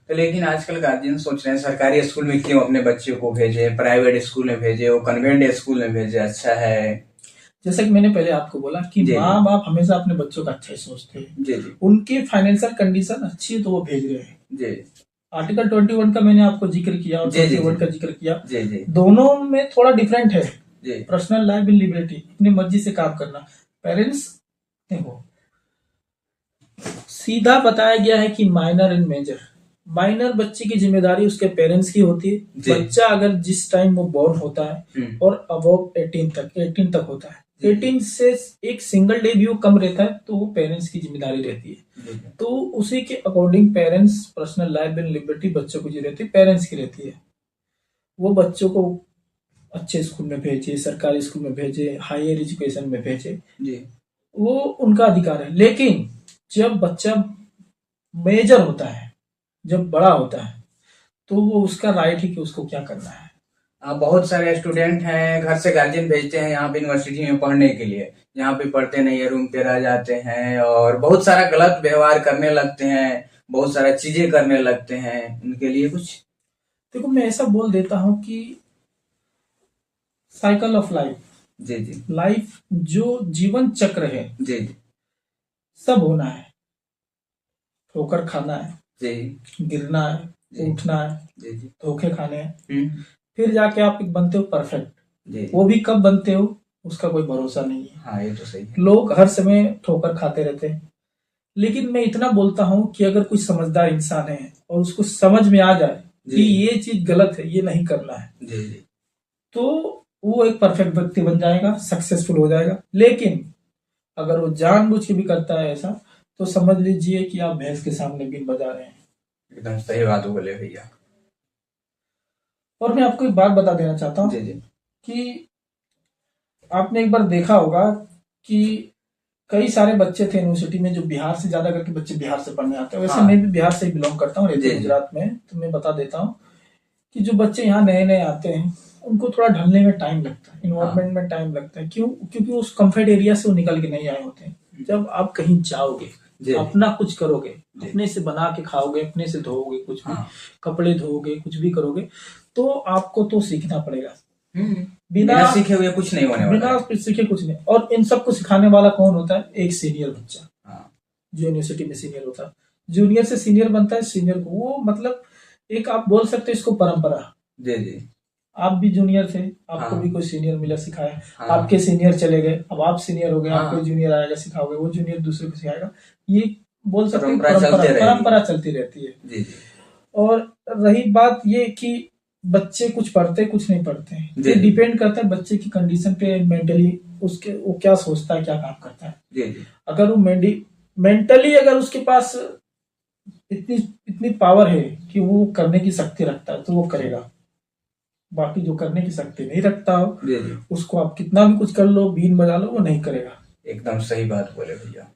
तो लेकिन आजकल गार्जियन सोच रहे हैं सरकारी स्कूल में क्यों अपने बच्चे को भेजे, प्राइवेट स्कूल में भेजे, वो कन्वेंट स्कूल में भेजे, अच्छा है। जैसे कि मैंने पहले आपको बोला कि जी माँ बाप हमेशा अपने बच्चों का अच्छा ही सोचते हैं। जी जी उनकी फाइनेंशियल कंडीशन अच्छी है तो वो भेज रहे हैं। जी आर्टिकल 21 का मैंने आपको जिक्र किया और जी जी 21 का जिक्र किया, जी जी दोनों में थोड़ा डिफरेंट है। जी पर्सनल लाइफ एंड लिबर्टी, अपनी मर्जी से काम करना। पेरेंट्स, देखो सीधा बताया गया है कि माइनर एंड मेजर। माइनर बच्चे की जिम्मेदारी उसके पेरेंट्स की होती है। जी। बच्चा अगर जिस टाइम वो बॉर्न होता है और अबव 18 तक होता है, 18 से एक सिंगल डे भी वो कम रहता है तो वो पेरेंट्स की जिम्मेदारी रहती है। तो उसी के according parents personal life and liberty बच्चों की जो रहती है पेरेंट्स की रहती है। वो बच्चों को अच्छे स्कूल में भेजे, सरकारी स्कूल में भेजे, हायर एजुकेशन में भेजे, वो उनका अधिकार है। लेकिन जब बच्चा मेजर होता है, जब बड़ा होता है, तो वो उसका राइट है कि उसको क्या करना है। बहुत सारे स्टूडेंट हैं, घर से गार्जियन भेजते हैं यहाँ पे यूनिवर्सिटी में पढ़ने के लिए, यहाँ पे पढ़ते नहीं है, रूम पे रह जाते हैं और बहुत सारा गलत व्यवहार करने लगते हैं, बहुत सारा चीजें करने लगते हैं। उनके लिए कुछ देखो, मैं ऐसा बोल देता हूं कि साइकिल ऑफ लाइफ, जी जी लाइफ जो जीवन चक्र है, जी जी सब होना है। ठोकर खाना है, जी गिरना है, उठना है, जी जी धोखे खाने हैं, फिर जाके आप एक बनते हो परफेक्ट। जी। वो भी कब बनते हो उसका कोई भरोसा नहीं है। हाँ, ये तो सही है। लोग हर समय ठोकर खाते रहते हैं। लेकिन मैं इतना बोलता हूं कि अगर कोई समझदार इंसान है और उसको समझ में आ जाए कि ये चीज गलत है, ये नहीं करना है, जी जी तो वो एक परफेक्ट व्यक्ति बन जाएगा, सक्सेसफुल हो जाएगा। लेकिन अगर वो जानबूझ के भी करता है ऐसा, तो समझ लीजिए कि आप भैंस के सामने बीन बजा रहे हैं। एकदम सही बात बोले भैया। और मैं आपको एक बात बता देना चाहता हूँ कि आपने एक बार देखा होगा कि कई सारे बच्चे थे यूनिवर्सिटी में जो बिहार से, ज्यादा करके बच्चे बिहार से पढ़ने आते हैं। वैसे मैं भी बिहार से ही बिलोंग करता हूँ, रहते गुजरात में। तो मैं बता देता हूँ कि जो बच्चे यहाँ नए नए आते हैं उनको थोड़ा ढलने में टाइम लगता है, इन्वायरमेंट में टाइम लगता है। क्यों? क्योंकि उस कंफर्ट एरिया से वो निकल के नहीं आए होते हैं। जब आप कहीं जाओगे, अपना कुछ करोगे, अपने से बना के खाओगे, अपने से धोओगे, कुछ भी कपड़े धोओगे, कुछ भी करोगे, तो आपको तो सीखना पड़ेगा। बिना सीखे हुए कुछ नहीं होने वाला, बिना सीखे कुछ नहीं। और इन सबको सिखाने वाला कौन होता है? एक सीनियर बच्चा, जो यूनिवर्सिटी में सीनियर होता है। जूनियर से सीनियर बनता है, सीनियर को वो मतलब एक आप बोल सकते हैं इसको परंपरा। जी जी, आप भी जूनियर थे, आपको भी कोई सीनियर मिला, सिखाया। आपके सीनियर चले गए, अब आप सीनियर हो गए, आपको जूनियर आएगा, सिखाओगे, वो जूनियर दूसरे को सिखाएगा। ये बोल सकते हैं परंपरा चलती रहती है। जी जी। और रही बात ये कि बच्चे कुछ पढ़ते कुछ नहीं पढ़ते, ये डिपेंड करता है बच्चे की कंडीशन पे, मेंटली उसके वो क्या सोचता है, क्या काम करता है। जी जी। अगर वो मेंटली अगर उसके पास इतनी पावर है कि वो करने की शक्ति रखता है तो वो करेगा। बाकी जो करने की शक्ति नहीं रखता हो, उसको आप कितना भी कुछ कर लो, बीन बजा लो, वो नहीं करेगा। एकदम सही बात बोले भैया।